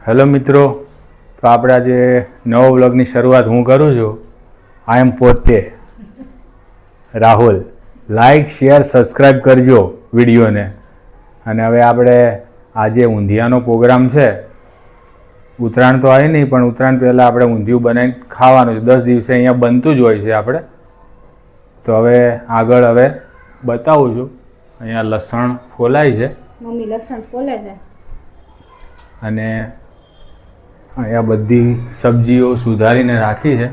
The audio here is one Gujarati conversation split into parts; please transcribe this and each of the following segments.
હેલો મિત્રો, તો આપણે આજે નવો વ્લોગની શરૂઆત હું કરું છું. આઈ એમ પોતે રાહુલ. લાઈક શેર સબસ્ક્રાઈબ કરજો વિડીયોને. અને હવે આપણે આજે ઊંધિયાનો પ્રોગ્રામ છે. ઉત્તરાયણ તો આવી નહીં, પણ ઉત્તરાયણ પહેલાં આપણે ઊંધિયું બનાવીને ખાવાનું છે. 10 દિવસે અહીંયા બનતું જ હોય છે આપણે. તો હવે આગળ હવે બતાવું છું. અહીંયા લસણ ફોલાય છે, મમ્મી લસણ ફોલે છે, અને અહીંયા બધી સબ્જીઓ સુધારીને રાખી છે.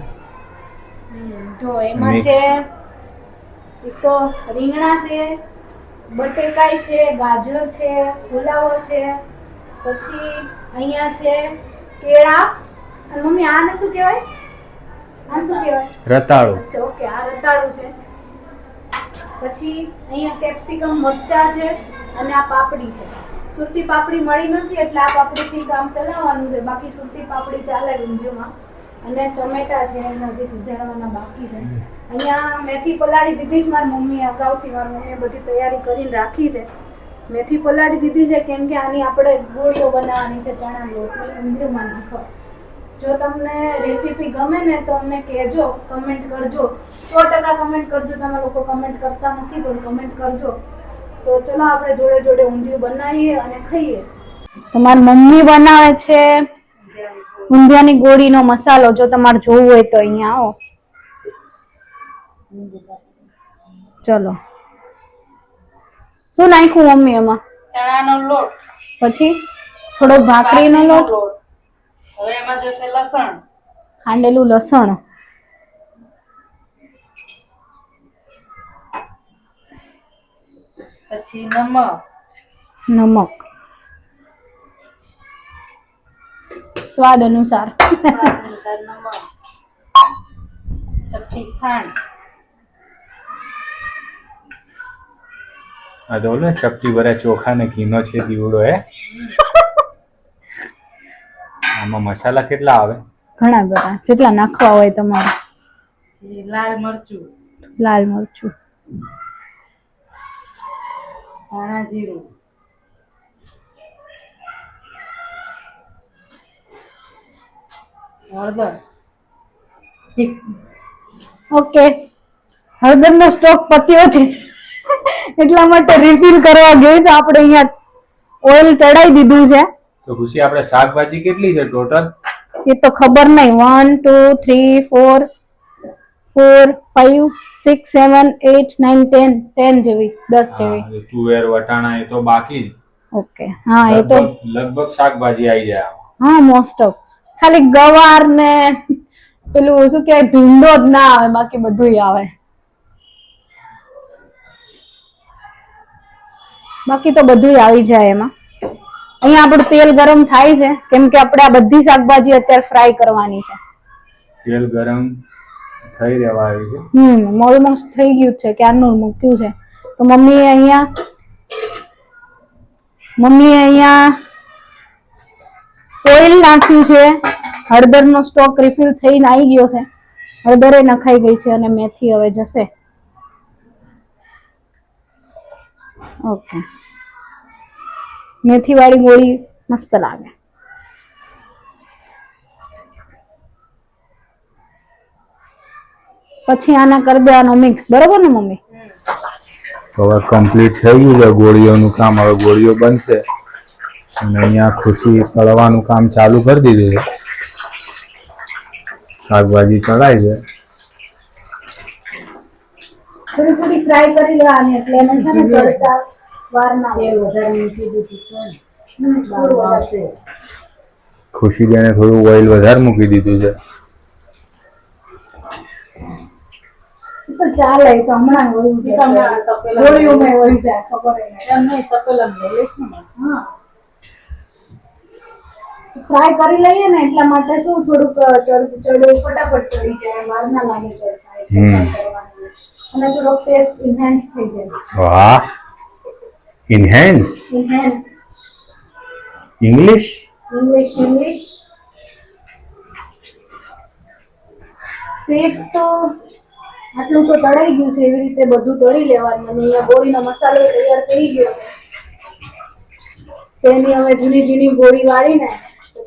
જો એમાં છે એક તો રીંગણા છે, બટેકાઈ છે, ગાજર છે, ફુલાવર છે, પછી અહીંયા છે કેળા, અને મમ્મી આને શું કહેવાય? આને શું કહેવાય? રતાળું. અચ્છા, ઓકે, આ રતાળું છે. પછી અહીંયા કેપ્સિકમ, મરચા છે, અને આ પાપડી છે. સુરતી પાપડી મળી નથી એટલે આ પાપડીથી કામ ચલાવવાનું છે. બાકી સુરતી પાપડી ચાલે ઊંધિયુંમાં. અને ટમેટા છે, એને હજી સુધારવાના બાકી છે. અહીંયા મેથી પલાળી દીધી છે મારી મમ્મીએ અગાઉથી. મારી મમ્મીએ બધી તૈયારી કરીને રાખી છે. મેથી પલાળી દીધી છે કેમ કે આની આપણે ગોળીઓ બનાવવાની છે ચણા લોટની ઊંધિયુંમાં નાખવા. જો તમને રેસીપી ગમે ને તો અમને કહેજો, કમેન્ટ કરજો. 100% કમેન્ટ કરજો. તમે લોકો કમેન્ટ કરતા નથી પણ કમેન્ટ કરજો. તો ચલો આપણે જોડે જોડે ઊંધિયું બનાવીએ અને ખાઈએ. તમારી મમ્મી બનાવે છે ઊંધિયાની ગોળીનો મસાલો. જો તમારે જોવું હોય તો અહીંયા આવો. ચલો, શું નાખ્યું મમ્મી એમાં? ચણાનો લોટ, પછી થોડો ભાખરીનો લોટ, હવે એમાં જશે લસણ, ખાંડેલું લસણ, પછી નમક, નમક સ્વાદ અનુસાર, સ્વાદ અનુસાર નમક, ચપટી ખાંડ, આ તો બોલો ચપટી ભર્યા ચોખા ને ઘીનો છે દીવડો. આમાં મસાલા કેટલા આવે? ઘણા બધા, જેટલા નાખવા હોય તમારે. લાલ મરચું, લાલ મરચું, ધાણા જીરું, હળદર. ઓકે, હળદરનો સ્ટોક પત્યો છે એટલા માટે રિફિલ કરવા ગઈ તો આપણે અહીંયા ઓઇલ ચડાઈ દીધું છે. તો ખુશી, આપણે શાકભાજી કેટલી છે ટોટલ? એ તો ખબર નહીં. 1 2 3 4 4 5 6 7 8 9 10 10 જેવી, 10 જેવી. તુવેર વટાણા એ તો બાકી જ. ઓકે, હા, એ તો લગભગ શાકભાજી આવી જાય. હા, મોસ્ટ ઓફ. ખાલી ગવાર ને પેલું શું કહેવાય ભીંડો જ ના આવે, બાકી બધું આવે. બાકી તો બધું આવી જાય એમાં. અહીંયા આપણું તેલ ગરમ થાય છે કેમ કે આપણે આ બધી શાકભાજી અત્યારે ફ્રાય કરવાની છે. તેલ ગરમ થઈ રહેવા આવ્યું છે. ઓલમોસ્ટ થઈ ગયું છે, ક્યારનું મૂક્યું છે. તો મમ્મીએ અહીંયા ઓઇલ નાખ્યું છે. હળદરનો સ્ટોક રિફિલ થઈને આવી ગયો છે. હળદરે નખાઈ ગઈ છે અને મેથી હવે જશે. ઓકે, મેથી વાળી ગોળી મસ્ત લાગે. પછી આના કરી દેવાનો મિક્સ. બરોબર ને મમ્મી? હવે કમ્પ્લીટ થઈ ગયું છે ગોળીઓનું કામ. હવે ગોળીઓ બનશે અને અહીંયા ખુશી તળવાનું કામ ચાલુ કરી દીધું છે. શાકભાજી તળાય છે. થોડી થોડી ફ્રાય કરી લેવાની એટલે એને છે ને ચડતા વાર ના લાગે. ખુશી બેને થોડું ઓઇલ વધારે મૂકી દીધું છે. તો ચાલે, તો હમણાં હોય ગોળીઓમાં હોય જાય, ખબર એમ નહીં, તપેલામાં લઈશ ને. હા, ફ્રાય કરી લઈએ ને એટલા માટે શું થોડુંક ચડે ફટાફટ ચડી જાય, વાર ના લાગે ચડતા. અને થોડો ટેસ્ટ ઇન્હેન્સ થઈ જાય. વાહ, ઇન્હેન્સ ઇંગ્લિશ. પેટ તો આટલું તો તળાઈ ગયું છે. એવી રીતે બધું તળી લેવાનું. અને અહીંયા ગોળીનો મસાલો તૈયાર થઈ ગયો છે. તેની હવે ઝીણી ઝીણી ગોળી વાળીને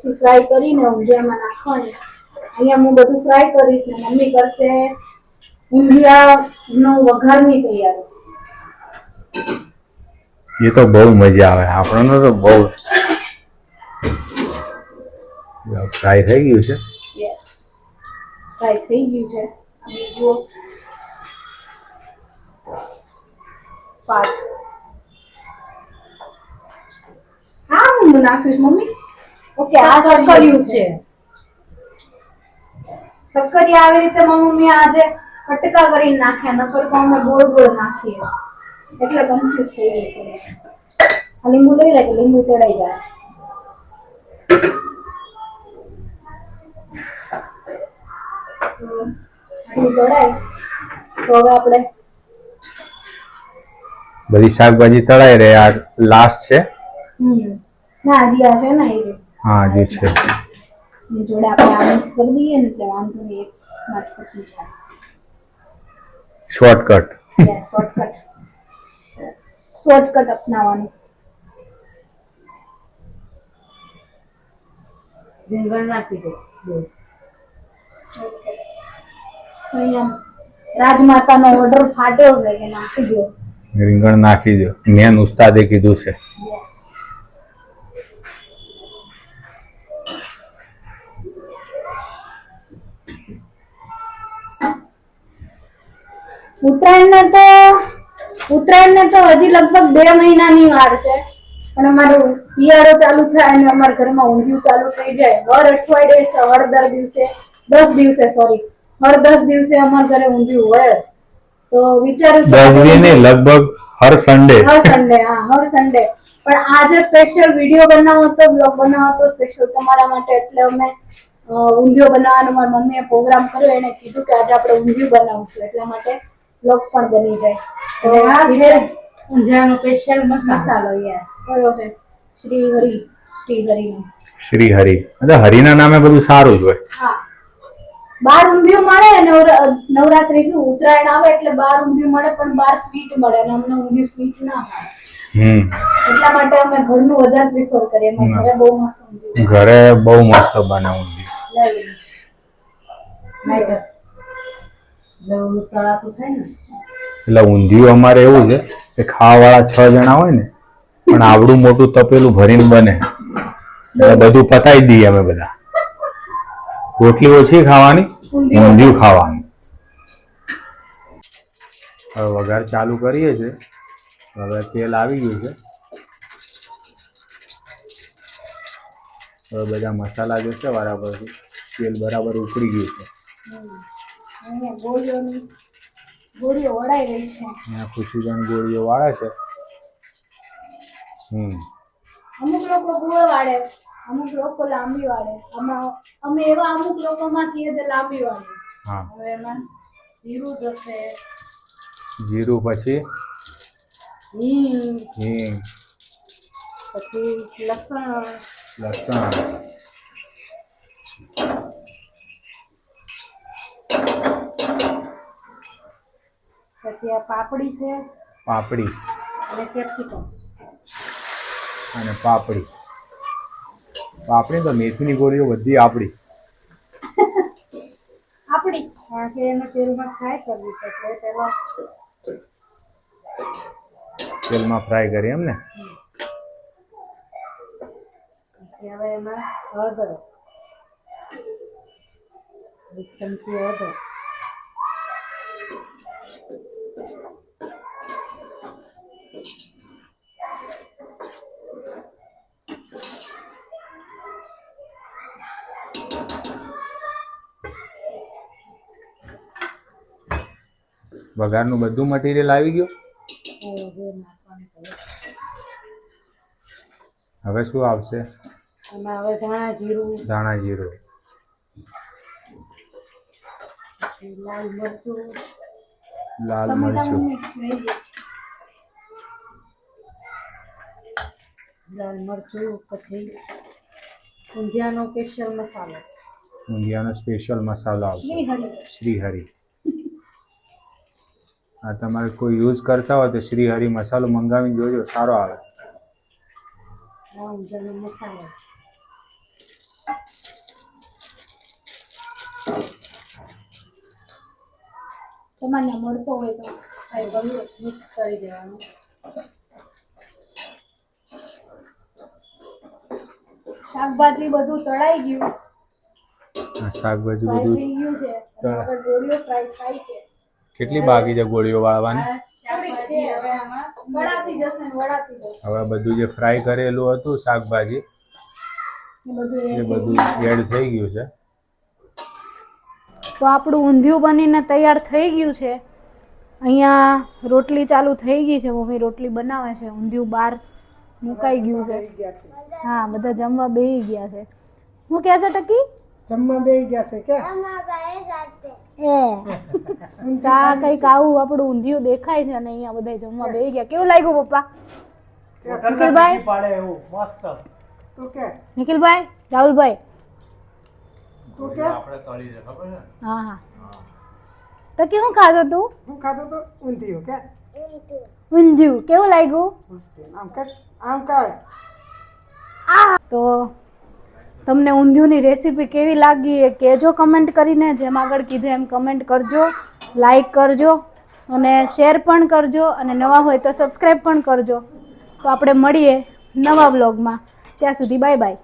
પછી ફ્રાય કરીને ઊંધિયામાં નાખવાની. અહીંયા હું બધું ફ્રાય કરીશ ને મમ્મી કરશે ઊંધિયાનો વઘારની તૈયારી. એ તો બહુ મજા આવે આપણને તો બહુ. ફ્રાય થઈ ગયું છે. યસ, ફ્રાય થઈ ગયું છે. બીજું પાટ હા હું નાખીશ મમ્મી. ઓકે, આ સક્કરિયું છે. સક્કરિયા આવી રીતે મમ્મી આજે કટકા કરીને નાખ્યા, નકર તો અમે ગોળ ગોળ નાખીએ એટલે કન્ફ્યુઝ થઈ ગઈ. આ લીંબુ લઈ લે કે લીંબુ તળાઈ જાય. આટલું તળાય તો હવે આપણે બધી શાકભાજી તળાઈ રહે. આ લાસ્ટ છે. ના હજી આ છે ને એ હા હજી છે. જોડે આપણે આ મિક્સ કરી દઈએ ને એટલે વાંધો નહીં. એક નાટકટની છે. શોર્ટકટ. શોર્ટકટ અપનાવવાનું. રીંગણ નાખી દો. અહીંયા રાજમાતાનો ઓર્ડર ફાટ્યો છે કે નાખી દો. રીંગણ નાખી દો. મેન ઉસ્તાદે કીધું છે. યસ. ઉત્તરાયણને તો હજી લગભગ 2 મહિનાની વાર છે. પણ અમારું શિયાળો ચાલુ થાય અને અમારા ઘરમાં ઊંધિયું ચાલુ થઈ જાય. હર અઠવાડિયે હર 10 દિવસે હર 10 દિવસે અમારા ઘરે ઊંધિયું હોય જ. તો વિચારું કે 10 ને લગભગ હર સન્ડે. હર સન્ડે. પણ આજે સ્પેશિયલ વિડીયો બનાવો તો બ્લોગ બનાવો તો સ્પેશિયલ તમારા માટે. એટલે અમે ઊંધિયું બનાવવાનો મારી મમ્મીએ પ્રોગ્રામ કર્યો. એને કીધું કે આજે આપણે ઊંધિયું બનાવશું, એટલા માટે બ્લોગ પણ બની જાય. તો આ છે ઊંધિયાનો સ્પેશિયલ મસાલો. યસ. કયો છે? શ્રી હરિ. એટલે હરિના નામે બધું સારું જ હોય. હા, બાર ઊંધિયું મળે. નવરાત્રી શું ઉત્તરાયણ આવે એટલે બાર ઊંધિયું મળે, પણ બાર સ્વીટ મળે અને અમને ઊંધિયું સ્વીટ ના મળે. એટલા માટે અમે ઘરનું વધારે પ્રિફર કરીએ. ઘરે બહુ મસ્ત ઊંધિયું બને ઊંધિયું. તળાતું થાય ને એટલે ઊંધિયું અમારે એવું છે કે ખાવાવાળા 6 જણા હોય ને, પણ આવડું મોટું તપેલું ભરીને બને એટલે બધું પતાવી દઈએ અમે બધા. રોટલી ઓછી ખાવાની, ઊંધિયું ખાવાનું. હવે વઘાર ચાલુ કરીએ છીએ. હવે તેલ આવી ગયું છે. હવે બધા મસાલા જશે બરાબરથી. તેલ બરાબર ઉકળી ગયું છે. અહીંયા ગોળીઓ વળાઈ રહી છે. અહીંયા ખુશીબેન ગોળીઓ વાળે છે. અમુક લોકો ગોળ વાળે, અમુક લોકો લાંબી વાળે. અમે એવા અમુક લોકોમાં છીએ જે લાંબી વાળે. હવે એમાં જીરું જશે, જીરું, પછી હિંગ, પછી લસણ, પછી આ પાપડી છે, પાપડી અને કેપ્સિકમ અને પાપડી તો મેથીની ગોળીઓ બધી આપણી. કારણ કે એને તેલમાં ફ્રાય કરવી છે એટલે પહેલા તેલમાં ફ્રાય કરી એમ ને. પછી હવે એમાં હળદર, 1 ચમચી હળદર, વઘારનું બધું મટીરિયલ આવી ગયું. હવે શું આવશે? એમાં હવે ધાણા જીરું, લાલ મરચું, પછી ઊંધિયાનો સ્પેશિયલ મસાલો આવશે, શ્રી હરિ. આ તમારે કોઈ યુઝ કરતા હોય તો શ્રી હરિ મસાલો મંગાવીને જોજો, સારો આવે. તમારે મળતો હોય તો આ બધું મિક્સ કરી દેવાનું. શાકભાજી બધું તળાઈ ગયું, આ શાકભાજી ફ્રાય બધું થઈ ગયું છે. અને હવે ગોળીઓ ફ્રાય થાય છે. કેટલી બાકી છે ગોળીઓ વાળવાની? થોડીક છે, હવે આમાં વળાતી જશે ને વળાતી જશે. હવે બધું જે ફ્રાય કરેલું હતું શાકભાજી એ બધું એ add બધું એડ થઈ ગયું છે. તો આપણું ઊંધિયું બનીને તૈયાર થઈ ગયું છે. અહીંયા રોટલી ચાલુ થઈ ગઈ છે, મમ્મી રોટલી બનાવે છે. ઊંધિયું બહાર મુકાઈ ગયું છે. હા, બધા જમવા બેસી ગયા છે. હું કહે છે ટકી? જમવા બેસી ગયા છે કે આ કઈક આવું આપણું ઊંધિયું દેખાય છે અને અહીંયા બધા જમવા બેસી ગયા. કેવું લાગ્યું પપ્પા? નિખિલભાઈ તું કે નિખિલભાઈ, રાહુલભાઈ? તું કે હા હા. ટકી શું ખાધો તું? હું ખાધું તો ઊંધિયું કે ઊંધિયું કેવું લાગ્યું? આમ કે આમ કાય તો તમને ઊંધિયુંની રેસીપી કેવી લાગી એ કહેજો કમેન્ટ કરીને. જેમ આગળ કીધું એમ કમેન્ટ કરજો, લાઈક કરજો અને શેર પણ કરજો, અને નવા હોય તો સબસ્ક્રાઈબ પણ કરજો. તો આપણે મળીએ નવા વ્લોગમાં. ત્યાં સુધી બાય બાય.